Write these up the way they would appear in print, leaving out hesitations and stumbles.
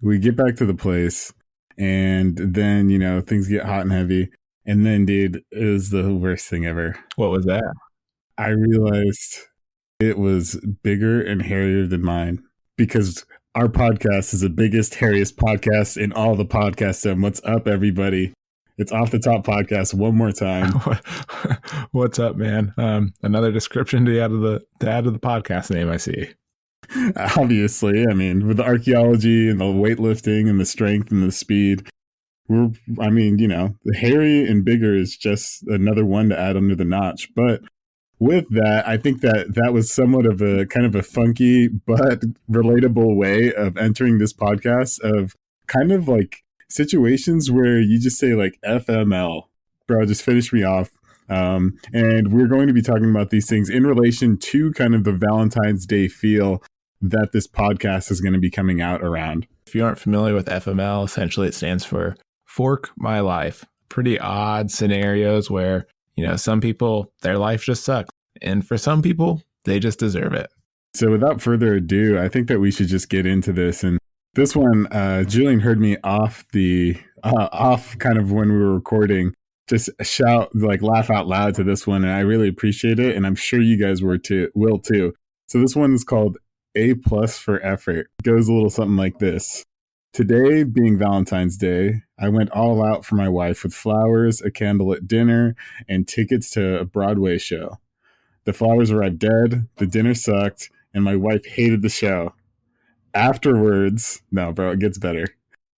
we get back to the place, and then, things get hot and heavy. And then, dude, it was the worst thing ever. What was that? I realized it was bigger and hairier than mine, because our podcast is the biggest, hairiest podcast in all the podcasts. And what's up, everybody? It's Off the Top Podcast one more time. What's up, man? Another description to add to the podcast name, I see. Obviously, I mean, with the archaeology and the weightlifting and the strength and the speed, the hairy and bigger is just another one to add under the notch. But with that, I think that was somewhat of a kind of a funky but relatable way of entering this podcast, of kind of like situations where you just say like FML, bro, just finish me off. And we're going to be talking about these things in relation to kind of the Valentine's Day feel that this podcast is going to be coming out around. If you aren't familiar with FML, essentially it stands for Fork My Life. Pretty odd scenarios where, some people, their life just sucks. And for some people, they just deserve it. So without further ado, I think that we should just get into this. And this one, Julian heard me off kind of when we were recording, just laugh out loud to this one. And I really appreciate it. And I'm sure you guys will too. So this one is called A+ for Effort. It goes a little something like this. Today, being Valentine's Day, I went all out for my wife with flowers, a candlelit dinner, and tickets to a Broadway show. The flowers arrived dead, the dinner sucked, and my wife hated the show. Afterwards, no, bro, it gets better.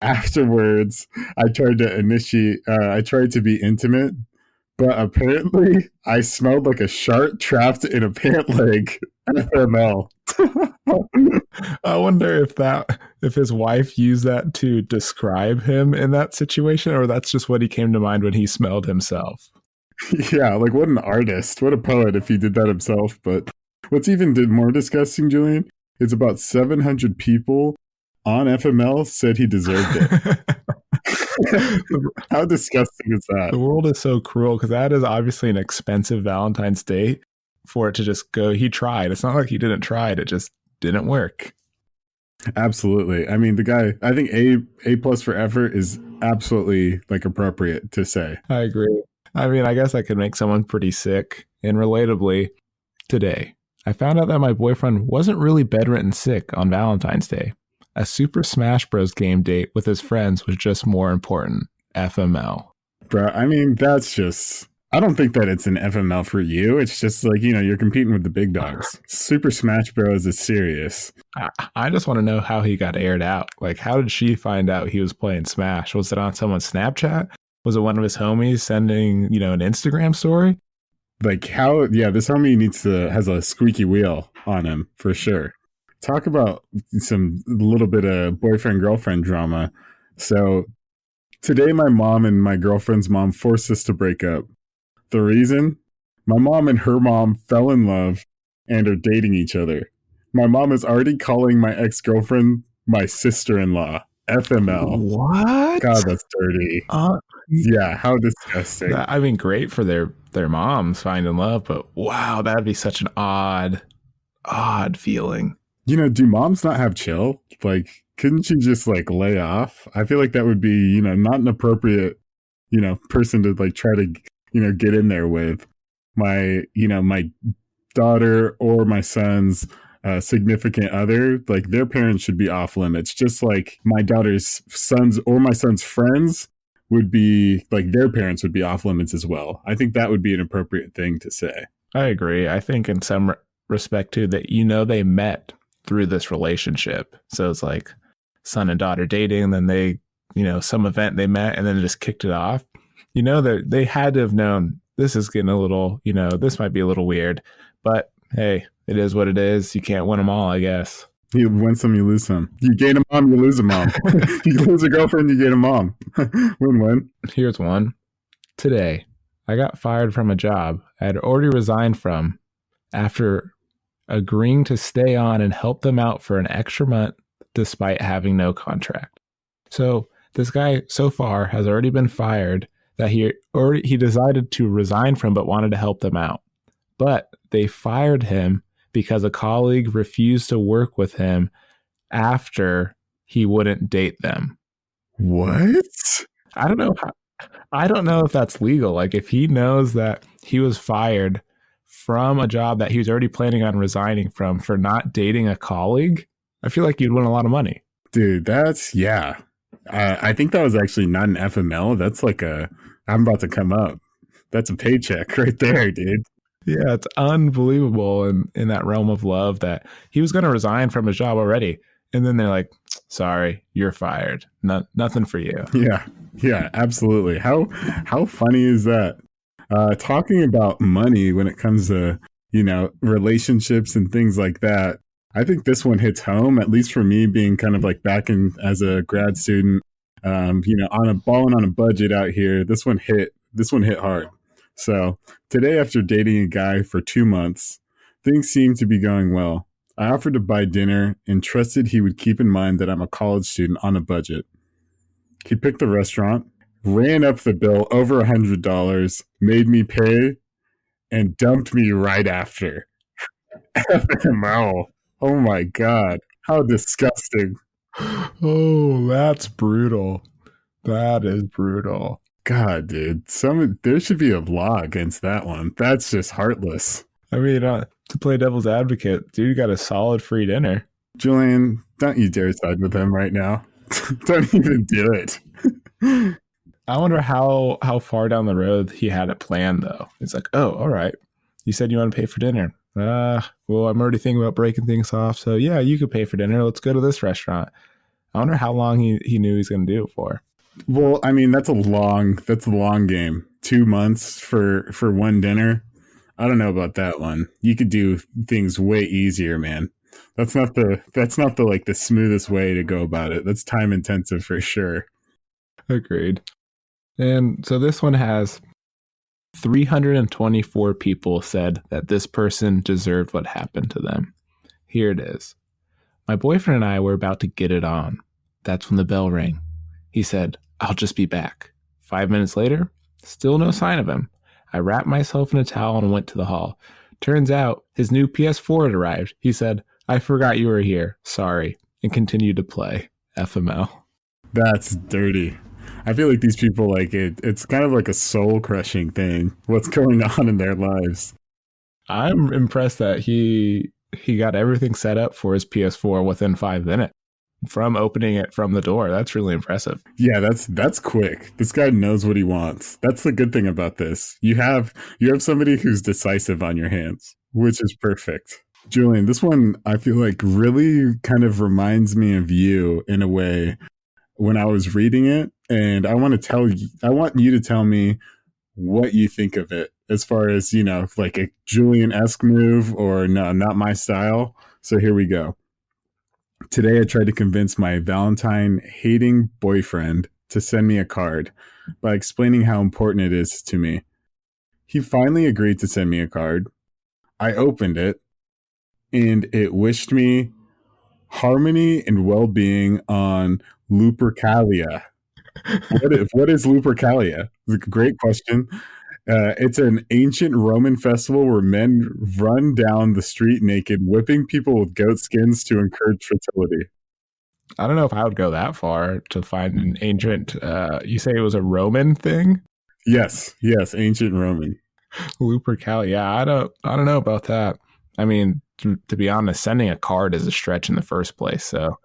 Afterwards, I tried to be intimate, but apparently I smelled like a shark trapped in a pant leg. FML. I wonder if his wife used that to describe him in that situation, or that's just what he came to mind when he smelled himself. Yeah, like what an artist, what a poet if he did that himself. But what's even more disgusting, Julian, is about 700 people on FML said he deserved it. How disgusting is that? The world is so cruel, because that is obviously an expensive Valentine's Day for it to just go, he tried. It's not like he didn't try it just didn't work. Absolutely. I mean, the guy, I think A+ for effort is absolutely like appropriate to say. I agree. I mean, I guess I could make someone pretty sick. And relatably, today, I found out that my boyfriend wasn't really bedridden sick on Valentine's Day. A Super Smash Bros. Game date with his friends was just more important. FML. Bro, I mean, that's just... I don't think that it's an FML for you. It's just like, you're competing with the big dogs. Super Smash Bros. Is serious. I just want to know how he got aired out. Like, how did she find out he was playing Smash? Was it on someone's Snapchat? Was it one of his homies sending, an Instagram story? Like how, yeah, this homie has a squeaky wheel on him for sure. Talk about some little bit of boyfriend-girlfriend drama. So today my mom and my girlfriend's mom forced us to break up. The reason? My mom and her mom fell in love and are dating each other. My mom is already calling my ex-girlfriend my sister-in-law. FML. What? God, that's dirty. Yeah, how disgusting. I mean, great for their moms finding love, but wow, that'd be such an odd feeling. Do moms not have chill? Like, couldn't you just like lay off? I feel like that would be, not an appropriate, person to like try to, get in there with. My daughter or my son's significant other, like their parents should be off limits. Just like my daughter's sons or my son's friends would be, like their parents would be off limits as well. I think that would be an appropriate thing to say. I agree. I think in some respect too that, they met through this relationship. So it's like son and daughter dating, and then they, some event they met and then just kicked it off. They had to have known this is getting a little, this might be a little weird, but hey, it is what it is. You can't win them all, I guess. You win some, you lose some. You gain a mom, you lose a mom. You lose a girlfriend, you gain a mom. Win-win. Here's one. Today, I got fired from a job I had already resigned from after agreeing to stay on and help them out for an extra month despite having no contract. So this guy so far has already been fired that he decided to resign from but wanted to help them out. But they fired him because a colleague refused to work with him after he wouldn't date them. What? I don't know. I don't know if that's legal. Like, if he knows that he was fired from a job that he was already planning on resigning from for not dating a colleague, I feel like you'd win a lot of money. Dude, that's, yeah. I think that was actually not an FML. That's like I'm about to come up. That's a paycheck right there, dude. Yeah, it's unbelievable in that realm of love that he was going to resign from his job already. And then they're like, sorry, you're fired. Nothing for you. Yeah, absolutely. How funny is that? Talking about money when it comes to, relationships and things like that. I think this one hits home, at least for me being kind of like back in as a grad student, balling on a budget out here. This one hit hard. So today, after dating a guy for 2 months, things seemed to be going well. I offered to buy dinner and trusted he would keep in mind that I'm a college student on a budget. He picked the restaurant, ran up the bill over $100, made me pay, and dumped me right after. FML. Oh my God. How disgusting. Oh, that's brutal. That is brutal. God, dude. There should be a law against that one. That's just heartless. I mean, to play devil's advocate, dude got a solid free dinner. Julian, don't you dare side with him right now. Don't even do it. I wonder how far down the road he had it planned, though. It's like, oh, all right. You said you want to pay for dinner. Well, I'm already thinking about breaking things off. So, yeah, you could pay for dinner. Let's go to this restaurant. I wonder how long he knew he was going to do it for. Well, I mean, that's a long game. 2 months for one dinner. I don't know about that one. You could do things way easier, man. That's not the like the smoothest way to go about it. That's time intensive for sure. Agreed. And so this one has 324 people said that this person deserved what happened to them. Here it is. My boyfriend and I were about to get it on. That's when the bell rang. He said, I'll just be back. 5 minutes later, still no sign of him. I wrapped myself in a towel and went to the hall. Turns out his new PS4 had arrived. He said, I forgot you were here. Sorry. And continued to play. FML. That's dirty. I feel like these people, like it's kind of like a soul crushing thing. What's going on in their lives? I'm impressed that he got everything set up for his PS4 within 5 minutes from opening it from the door. That's really impressive. Yeah, that's quick. This guy knows what he wants. That's the good thing about this. You have somebody who's decisive on your hands, which is perfect. Julian, this one I feel like really kind of reminds me of you in a way when I was reading it, and I want you to tell me what you think of it as far as, like a Julian-esque move or no, not my style. So here we go. Today I tried to convince my Valentine hating boyfriend to send me a card by explaining how important it is to me. He finally agreed to send me a card. I opened it and it wished me harmony and well-being on Lupercalia. What is Lupercalia? It's a great question. It's an ancient Roman festival where men run down the street naked, whipping people with goat skins to encourage fertility. I don't know if I would go that far to find an ancient. You say it was a Roman thing? Yes, ancient Roman. Lupercalia. Yeah, I don't know about that. I mean, to be honest, sending a card is a stretch in the first place. So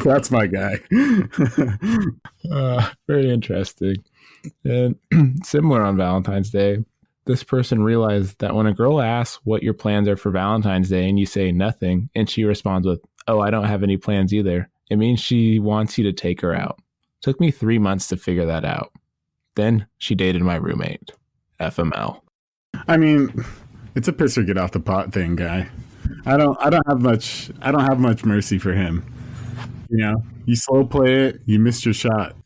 that's my guy. Very interesting. And similar on Valentine's Day, this person realized that when a girl asks what your plans are for Valentine's Day and you say nothing, and she responds with, oh, I don't have any plans either, it means she wants you to take her out. Took me 3 months to figure that out. Then she dated my roommate. FML. I mean, it's a piss or get off the pot thing, guy. I don't have much mercy for him. You slow play it, you missed your shot.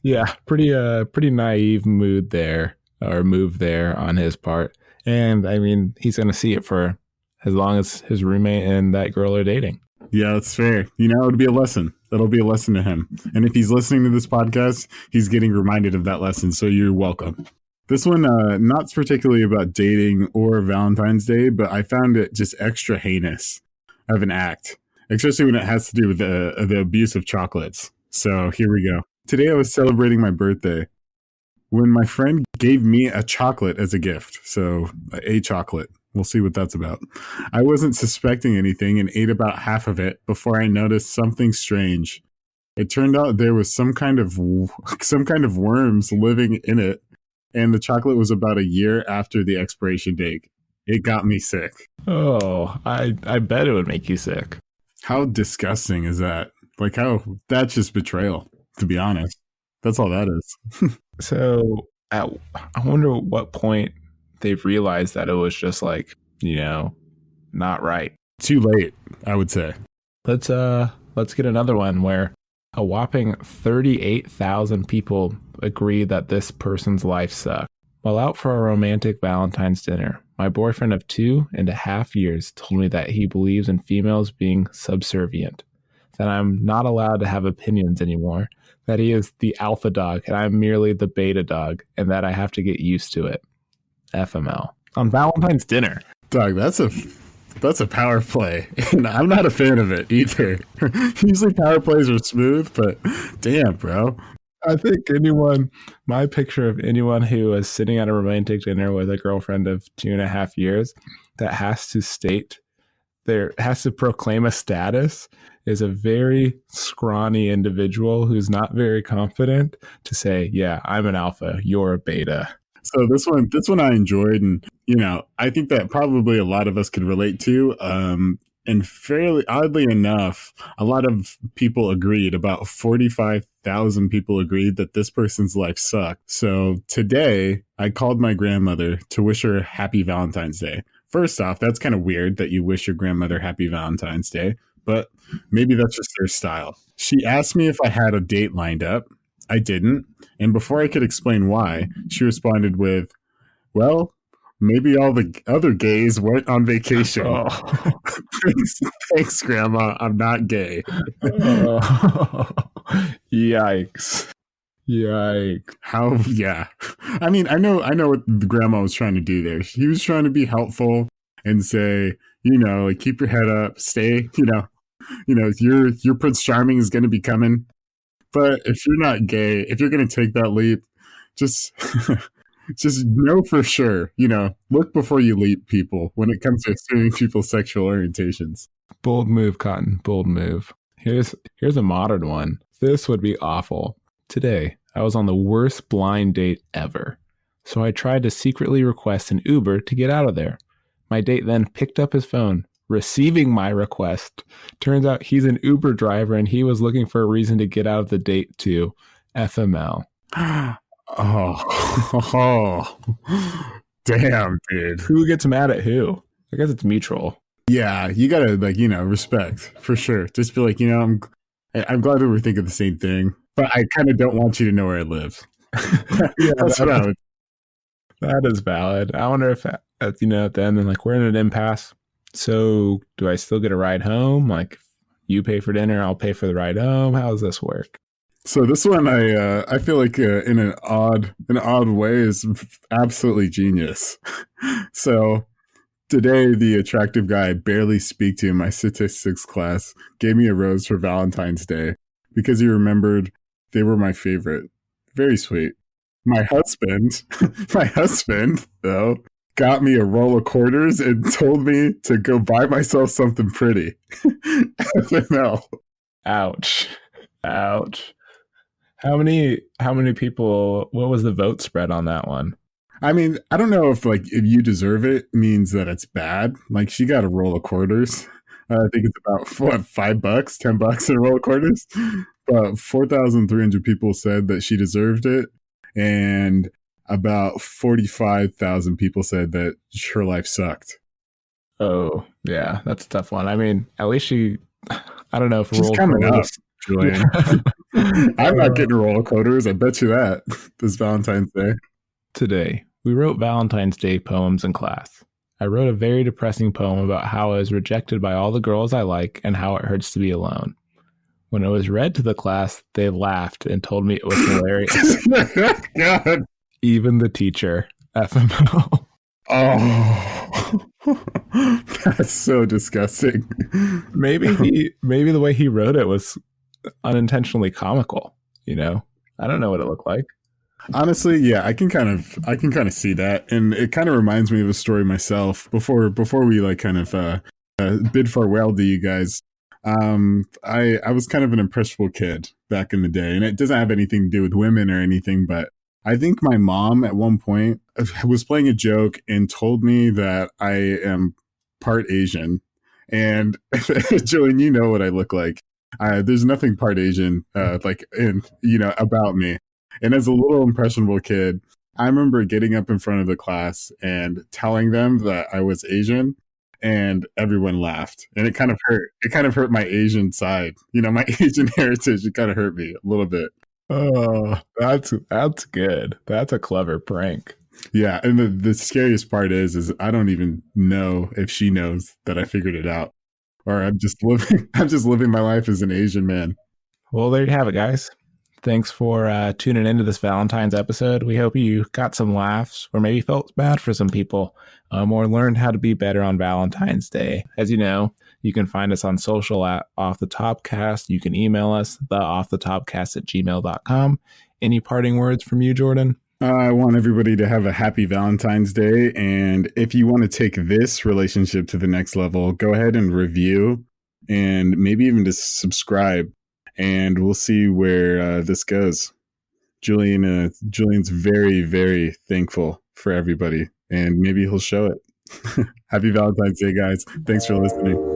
Yeah, pretty naive move there on his part. And I mean, he's going to see it for as long as his roommate and that girl are dating. Yeah, that's fair. It'll be a lesson. That'll be a lesson to him. And if he's listening to this podcast, he's getting reminded of that lesson. So you're welcome. This one, not particularly about dating or Valentine's Day, but I found it just extra heinous of an act. especially when it has to do with the abuse of chocolates. So here we go. Today I was celebrating my birthday when my friend gave me a chocolate as a gift. So a chocolate. We'll see what that's about. I wasn't suspecting anything and ate about half of it before I noticed something strange. It turned out there was some kind of worms living in it, and the chocolate was about a year after the expiration date. It got me sick. Oh, I bet it would make you sick. How disgusting is that? Like, that's just betrayal, to be honest. That's all that is. So I wonder at what point they've realized that it was just like, not right. Too late, I would say. Let's get another one where a whopping 38,000 people agree that this person's life sucked. While out for a romantic Valentine's dinner, my boyfriend of 2.5 years told me that he believes in females being subservient, that I'm not allowed to have opinions anymore, that he is the alpha dog and I'm merely the beta dog, and that I have to get used to it. FML. On Valentine's dinner. Dog, that's a power play. And I'm not a fan of it either. Usually power plays are smooth, but damn, bro. I think my picture of anyone who is sitting at a romantic dinner with a girlfriend of 2.5 years that has to proclaim a status is a very scrawny individual who's not very confident to say, yeah, I'm an alpha, you're a beta. So this one I enjoyed, and I think that probably a lot of us could relate to. And fairly oddly enough, a lot of people agreed. About 45,000 people agreed that this person's life sucked. So today, I called my grandmother to wish her happy Valentine's Day. First off, that's kind of weird that you wish your grandmother happy Valentine's Day, but maybe that's just their style. She asked me if I had a date lined up. I didn't. And before I could explain why, she responded with, well, maybe all the other gays went on vacation. Oh. Thanks, Grandma. I'm not gay. Yikes. How? Yeah. I mean, I know what the grandma was trying to do there. He was trying to be helpful and say, like, keep your head up, stay, your Prince Charming is going to be coming. But if you're not gay, if you're going to take that leap, just know for sure, look before you leap, people, when it comes to assuming people's sexual orientations. Bold move, Cotton. Bold move. Here's a modern one. This would be awful. Today, I was on the worst blind date ever. So I tried to secretly request an Uber to get out of there. My date then picked up his phone, receiving my request. Turns out he's an Uber driver and he was looking for a reason to get out of the date too. FML. Oh, damn, dude. Who gets mad at who? I guess it's mutual. Yeah, you gotta respect for sure. Just be like, I'm glad that we're thinking the same thing, but I kind of don't want you to know where I live. Yeah, that's what I would. That is valid. I wonder if at the end, then we're in an impasse. So do I still get a ride home? Like, you pay for dinner, I'll pay for the ride home. How does this work? So this one, I feel like in an odd way is absolutely genius. So today, the attractive guy I barely speak to in my statistics class gave me a rose for Valentine's Day because he remembered they were my favorite. Very sweet. My husband, though, got me a roll of quarters and told me to go buy myself something pretty. FML. Ouch. How many people, what was the vote spread on that one? I mean, I don't know if you deserve it means that it's bad. Like, she got a roll of quarters. I think it's about $5, $10 a roll of quarters. But 4,300 people said that she deserved it. And about 45,000 people said that her life sucked. Oh, yeah, that's a tough one. I mean, at least I don't know if she's coming up, Julian. I'm not getting a roll of quarters. I bet you that this Valentine's Day. Today, we wrote Valentine's Day poems in class. I wrote a very depressing poem about how I was rejected by all the girls I like and how it hurts to be alone. When it was read to the class, they laughed and told me it was hilarious. God. Even the teacher, FML. Oh. That's so disgusting. Maybe the way he wrote it was unintentionally comical, you know? I don't know what it looked like. Honestly, yeah, I can kind of see that, and it kind of reminds me of a story myself. Before we like kind of bid farewell to you guys, I was kind of an impressionable kid back in the day, and it doesn't have anything to do with women or anything, but I think my mom at one point was playing a joke and told me that I am part Asian, and Julian, you know what I look like. There's nothing part Asian like in about me. And as a little impressionable kid, I remember getting up in front of the class and telling them that I was Asian, and everyone laughed. And it kind of hurt. It kind of hurt my Asian side, my Asian heritage. It kind of hurt me a little bit. Oh, that's good. That's a clever prank. Yeah, and the scariest part is I don't even know if she knows that I figured it out, or I'm just living my life as an Asian man. Well, there you have it, guys. Thanks for tuning into this Valentine's episode. We hope you got some laughs or maybe felt bad for some people or learned how to be better on Valentine's Day. As you know, you can find us on social at Off the Topcast. You can email us, theoffgetopcast@gmail.com. Any parting words from you, Jordan? I want everybody to have a happy Valentine's Day. And if you want to take this relationship to the next level, go ahead and review and maybe even just subscribe. And we'll see where this goes. Julian's very, very thankful for everybody, and maybe he'll show it. Happy Valentine's Day, guys. Thanks for listening.